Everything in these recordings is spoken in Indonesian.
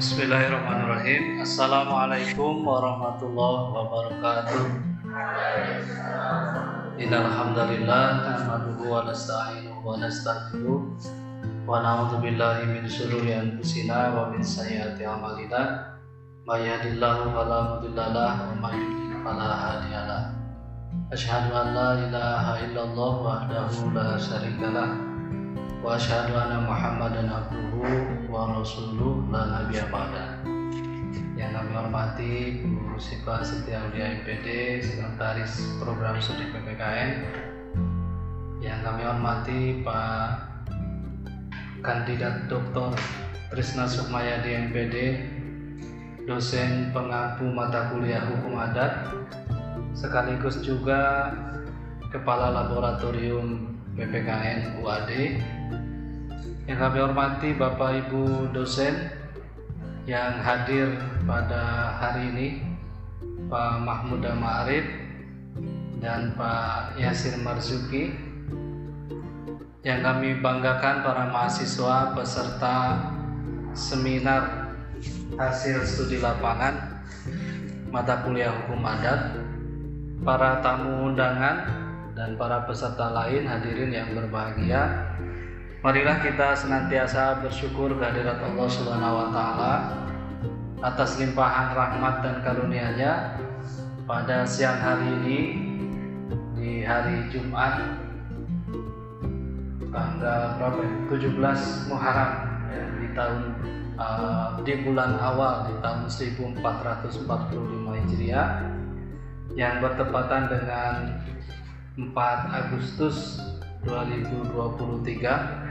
Bismillahirrahmanirrahim. Assalamualaikum warahmatullahi wabarakatuh. Innal hamdalillah nahmaduhu wa nasta'inuhu wa nastaghfiruh wa na'udzu billahi min shururi anfusina wa min sayyiati a'malina. May yahdihillahu fala mudilla lahu wa may yudlil fala hadiya lahu. Asyhadu an la ilaha illallah wahdahu la syarika lahu wa asyhadu anna Muhammadan abduhu wa rasuluh la nabiyya ba'da. Yang kami hormati Bu Sipa Setiaulia MPD, Sekretaris Program Studi PPKN. Yang kami hormati Pak Kandidat Dr. Trisna Sukmayadi MPD, dosen pengampu mata kuliah Hukum Adat, sekaligus juga Kepala Laboratorium PPKN UAD. Yang kami hormati Bapak Ibu dosen yang hadir pada hari ini, Pak Mahmud Ma'arif dan Pak Yasir Marzuki. Yang kami banggakan para mahasiswa peserta seminar hasil studi lapangan mata kuliah Hukum Adat, para tamu undangan dan para peserta lain hadirin yang berbahagia. Marilah kita senantiasa bersyukur kehadirat Allah Subhanahu wa Ta'ala atas limpahan rahmat dan karunia-Nya pada siang hari ini, di hari Jumat tanggal 17 Muharram ya, di bulan awal di tahun 1445 Hijriah yang bertepatan dengan 4 Agustus 2023.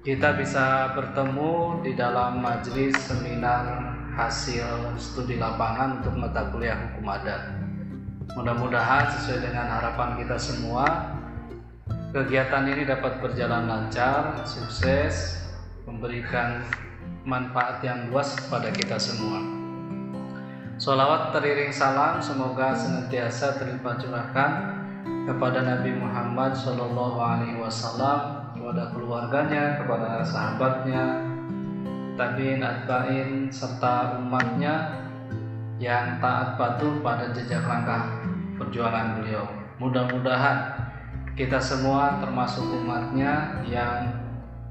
Kita bisa bertemu di dalam majelis seminar hasil studi lapangan untuk mata kuliah Hukum Adat. Mudah-mudahan sesuai dengan harapan kita semua, kegiatan ini dapat berjalan lancar, sukses, memberikan manfaat yang luas kepada kita semua. Sholawat teriring salam semoga senantiasa terlimpah curahkan kepada Nabi Muhammad SAW, kepada keluarganya, kepada sahabatnya, tabi'in, atba'in, serta umatnya yang taat patuh pada jejak langkah perjuangan beliau. Mudah-mudahan kita semua termasuk umatnya yang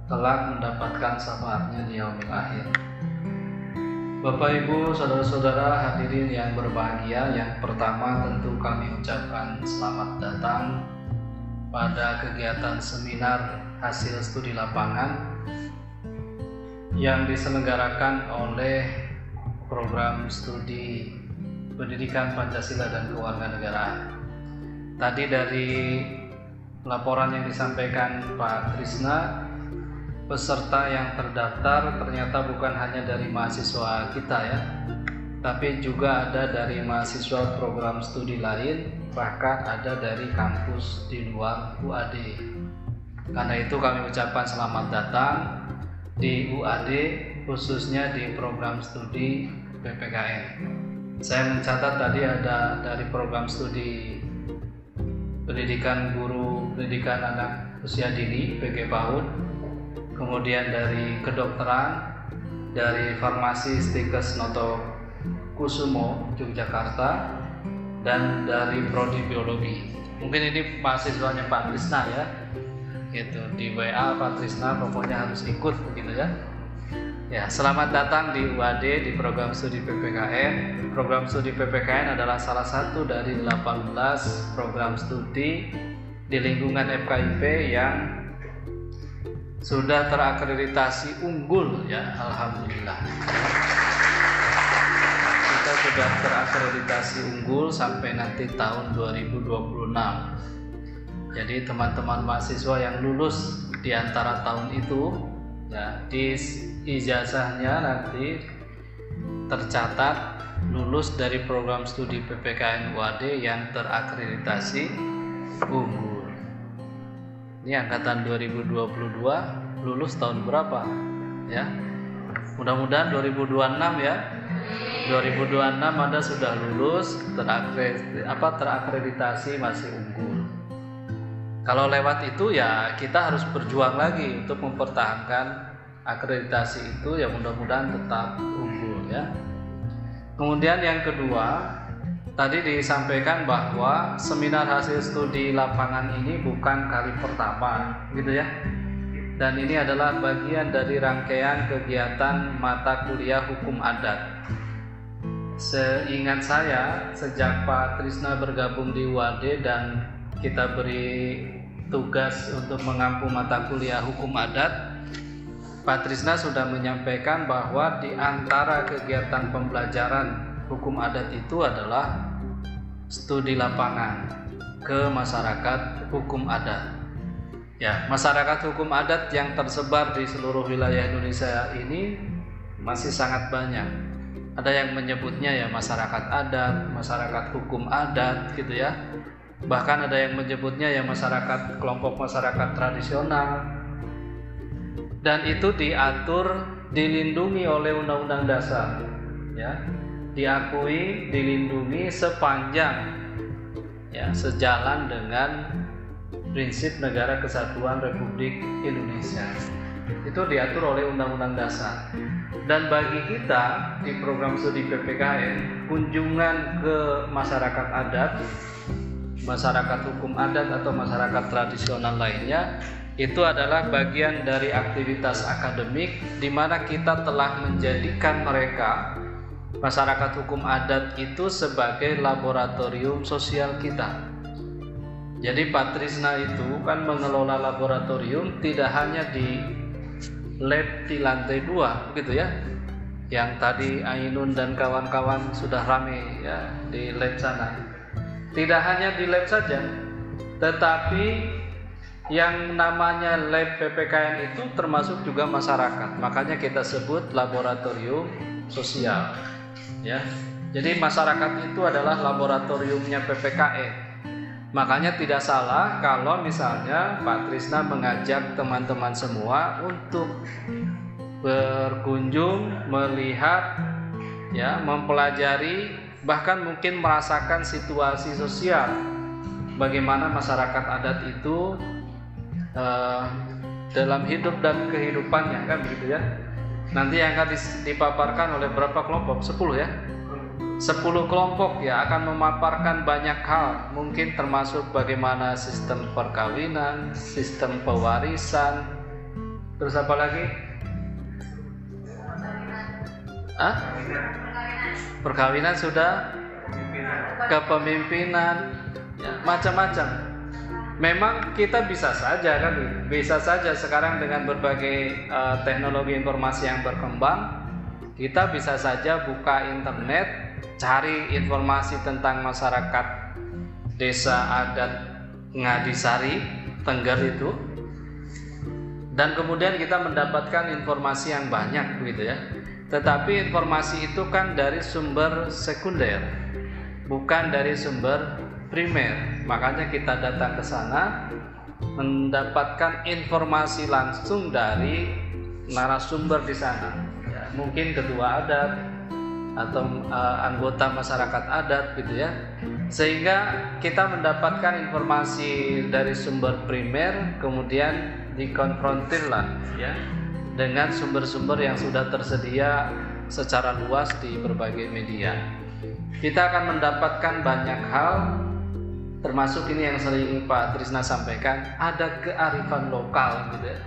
telah mendapatkan syafaatnya di yaumil akhir. Bapak Ibu, saudara-saudara hadirin yang berbahagia, yang pertama tentu kami ucapkan selamat datang pada kegiatan seminar hasil studi lapangan yang diselenggarakan oleh Program Studi Pendidikan Pancasila dan Kewarganegaraan. Tadi dari laporan yang disampaikan Pak Trisna, peserta yang terdaftar ternyata bukan hanya dari mahasiswa kita ya, tapi juga ada dari mahasiswa program studi lain, bahkan ada dari kampus di luar UAD. Karena itu kami ucapkan selamat datang di UAD, khususnya di program studi PPKN. Saya mencatat tadi ada dari program studi pendidikan guru, pendidikan anak usia dini PG PAUD, kemudian dari kedokteran, dari farmasi Stikes Noto Kusumo Yogyakarta, dan dari prodi biologi. Mungkin ini mahasiswanya Pak Trisna ya, gitu, di WA Pak Trisna pokoknya harus ikut begitu ya. Ya, selamat datang di UAD di program studi PPKN. Program studi PPKN adalah salah satu dari 18 program studi di lingkungan FKIP yang sudah terakreditasi unggul ya, alhamdulillah. Kita sudah terakreditasi unggul sampai nanti tahun 2026. Jadi teman-teman mahasiswa yang lulus di antara tahun itu ya, di ijazahnya nanti tercatat lulus dari program studi PPKN UAD yang terakreditasi unggul. Ini angkatan 2022 lulus tahun berapa ya? Mudah-mudahan 2026 ya. 2026 Anda sudah lulus terakreditasi masih unggul. Kalau lewat itu ya kita harus berjuang lagi untuk mempertahankan akreditasi itu ya mudah-mudahan tetap unggul ya. Kemudian yang kedua, tadi disampaikan bahwa seminar hasil studi lapangan ini bukan kali pertama gitu ya. Dan ini adalah bagian dari rangkaian kegiatan mata kuliah hukum adat. Seingat saya, sejak Pak Trisna bergabung di UAD dan kita beri tugas untuk mengampu mata kuliah hukum adat, Pak Trisna sudah menyampaikan bahwa di antara kegiatan pembelajaran hukum adat itu adalah studi lapangan ke masyarakat hukum adat. Ya, masyarakat hukum adat yang tersebar di seluruh wilayah Indonesia ini masih sangat banyak. Ada yang menyebutnya ya masyarakat adat, masyarakat hukum adat gitu ya. Bahkan ada yang menyebutnya ya masyarakat kelompok masyarakat tradisional. Dan itu diatur, dilindungi oleh Undang-Undang Dasar, ya, diakui, dilindungi sepanjang, ya, sejalan dengan prinsip Negara Kesatuan Republik Indonesia. Itu diatur oleh Undang-Undang Dasar. Dan bagi kita di program studi PPKN, kunjungan ke masyarakat adat, masyarakat hukum adat atau masyarakat tradisional lainnya, itu adalah bagian dari aktivitas akademik di mana kita telah menjadikan mereka, masyarakat hukum adat itu sebagai laboratorium sosial kita. Jadi Pak Trisna itu kan mengelola laboratorium tidak hanya di lab di lantai 2 begitu ya. Yang tadi Ainun dan kawan-kawan sudah rame ya di lab sana. Tidak hanya di lab saja, tetapi yang namanya lab PPKN itu termasuk juga masyarakat. Makanya kita sebut laboratorium sosial. Ya. Jadi masyarakat itu adalah laboratoriumnya PPKN. Makanya tidak salah kalau misalnya Pak Trisna mengajak teman-teman semua untuk berkunjung, melihat, ya, mempelajari, bahkan mungkin merasakan situasi sosial bagaimana masyarakat adat itu dalam hidup dan kehidupannya, kan begitu ya. Nanti yang akan dipaparkan oleh berapa kelompok? 10 ya. 10 kelompok ya akan memaparkan banyak hal, mungkin termasuk bagaimana sistem perkawinan, sistem pewarisan, terus apa lagi? Perkawinan sudah, kepemimpinan, ya, macam-macam. Memang kita bisa saja kan, bisa saja sekarang dengan berbagai teknologi informasi yang berkembang, kita bisa saja buka internet, cari informasi tentang masyarakat desa adat Ngadisari, Tengger itu, dan kemudian kita mendapatkan informasi yang banyak begitu ya. Tetapi informasi itu kan dari sumber sekunder, bukan dari sumber primer. Makanya kita datang ke sana mendapatkan informasi langsung dari narasumber di sana. Ya, mungkin ketua adat atau anggota masyarakat adat gitu ya. Sehingga kita mendapatkan informasi dari sumber primer, kemudian dikonfrontir lah ya dengan sumber-sumber yang sudah tersedia secara luas di berbagai media. Kita akan mendapatkan banyak hal, termasuk ini yang sering Pak Trisna sampaikan, ada kearifan lokal gitu ya.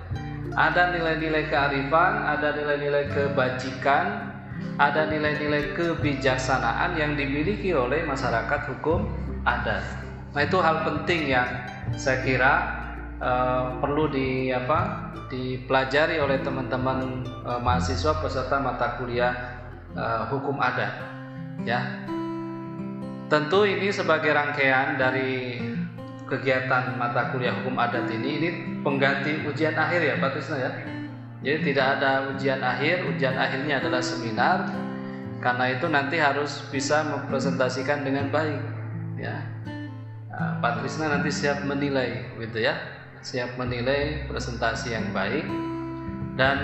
Ada nilai-nilai kearifan, ada nilai-nilai kebajikan, ada nilai-nilai kebijaksanaan yang dimiliki oleh masyarakat hukum adat. Nah, itu hal penting yang saya kira perlu dipelajari oleh teman-teman mahasiswa peserta mata kuliah hukum adat ya. Tentu ini sebagai rangkaian dari kegiatan mata kuliah hukum adat ini pengganti ujian akhir ya Pak Trisna ya. Jadi tidak ada ujian akhir, ujian akhirnya adalah seminar. Karena itu nanti harus bisa mempresentasikan dengan baik ya. Nah, Pak Trisna nanti siap menilai gitu ya. Siap menilai presentasi yang baik. Dan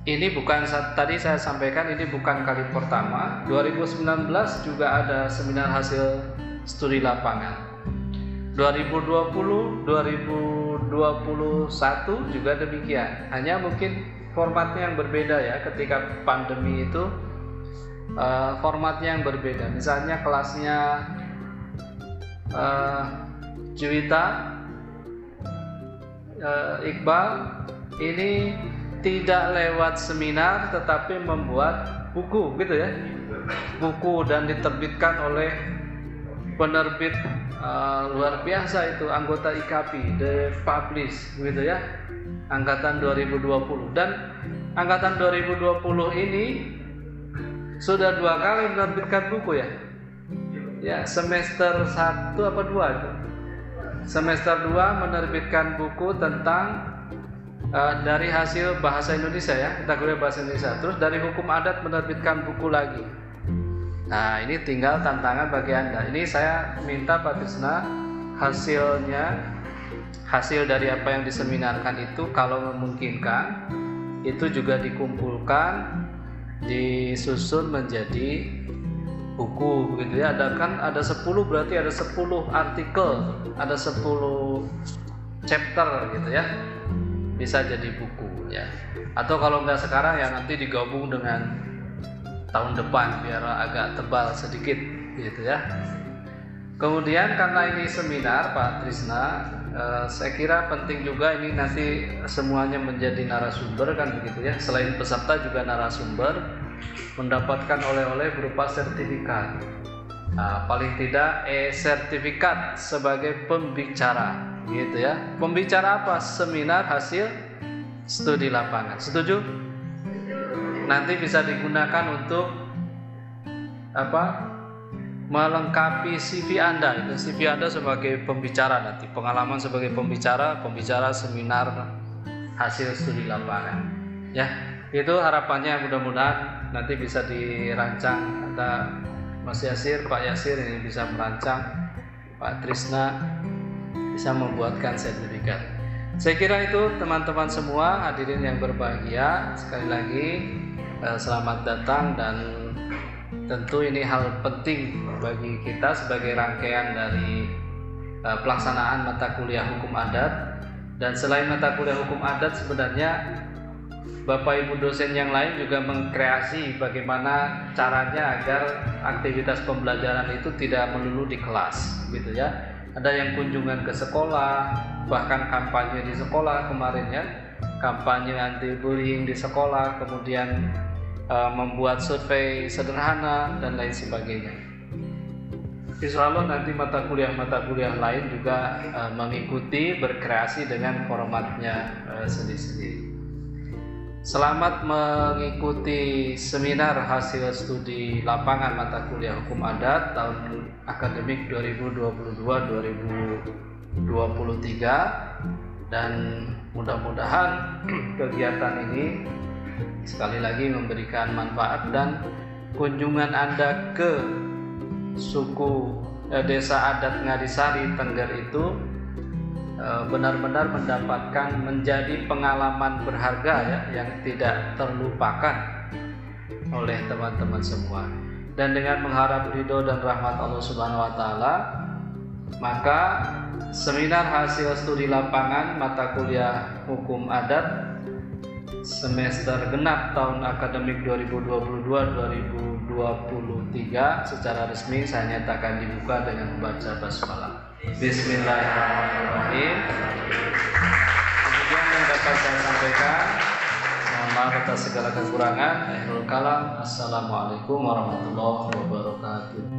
ini bukan, tadi saya sampaikan ini bukan kali pertama. 2019 juga ada seminar hasil studi lapangan. 2020, 2021 juga demikian. Hanya mungkin formatnya yang berbeda ya. Ketika pandemi itu formatnya yang berbeda. Misalnya kelasnya Juwita, Iqbal ini tidak lewat seminar tetapi membuat buku gitu ya, buku, dan diterbitkan oleh penerbit luar biasa itu, anggota IKAPI, The Publish gitu ya, angkatan 2020. Dan angkatan 2020 ini sudah 2 kali menerbitkan buku ya. Ya, semester 1 apa 2 itu. Semester 2 menerbitkan buku tentang dari hasil bahasa Indonesia ya, kita kuliah bahasa Indonesia. Terus dari hukum adat menerbitkan buku lagi. Nah, ini tinggal tantangan bagi Anda. Ini saya minta Pak Trisna hasil dari apa yang diseminarkan itu kalau memungkinkan itu juga dikumpulkan, disusun menjadi buku gitu ya. Ada 10, berarti ada 10 artikel, ada 10 chapter gitu ya, bisa jadi buku ya. Atau kalau nggak sekarang ya nanti digabung dengan tahun depan biar agak tebal sedikit gitu ya. Kemudian karena ini seminar Pak Trisna, saya kira penting juga ini nanti semuanya menjadi narasumber kan begitu ya. Selain peserta juga narasumber mendapatkan oleh-oleh berupa sertifikat. Paling tidak sertifikat sebagai pembicara gitu ya. Pembicara apa? Seminar hasil studi lapangan. Setuju? Nanti bisa digunakan untuk melengkapi CV Anda. Itu CV Anda sebagai pembicara nanti, pengalaman sebagai pembicara seminar hasil studi lapangan. Ya, itu harapannya mudah-mudahan nanti bisa dirancang. Ada Mas Yasir, Pak Yasir ini bisa merancang, Pak Trisna bisa membuatkan sertifikat. Saya kira itu teman-teman semua hadirin yang berbahagia, sekali lagi selamat datang, dan tentu ini hal penting bagi kita sebagai rangkaian dari pelaksanaan mata kuliah hukum adat. Dan selain mata kuliah hukum adat, sebenarnya Bapak Ibu dosen yang lain juga mengkreasi bagaimana caranya agar aktivitas pembelajaran itu tidak melulu di kelas gitu ya. Ada yang kunjungan ke sekolah, bahkan kampanye di sekolah kemarin ya, kampanye anti bullying di sekolah, kemudian membuat survei sederhana dan lain sebagainya. Insya Allah nanti mata kuliah lain juga mengikuti, berkreasi dengan formatnya sendiri-sendiri. Selamat mengikuti seminar hasil studi lapangan mata kuliah hukum adat tahun akademik 2022-2023, dan mudah-mudahan kegiatan ini sekali lagi memberikan manfaat, dan kunjungan Anda ke suku desa adat Ngadisari Tengger itu benar-benar mendapatkan menjadi pengalaman berharga ya, yang tidak terlupakan oleh teman-teman semua. Dan dengan mengharap ridho dan rahmat Allah Subhanahu wa taala, maka seminar hasil studi lapangan mata kuliah hukum adat semester genap tahun akademik 2022-2023 secara resmi saya nyatakan dibuka dengan membaca basmalah. Bismillahirrahmanirrahim. Kemudian yang dapat saya sampaikan, mohon maaf atas segala kekurangan. Akhirul kalam. Assalamualaikum warahmatullahi wabarakatuh.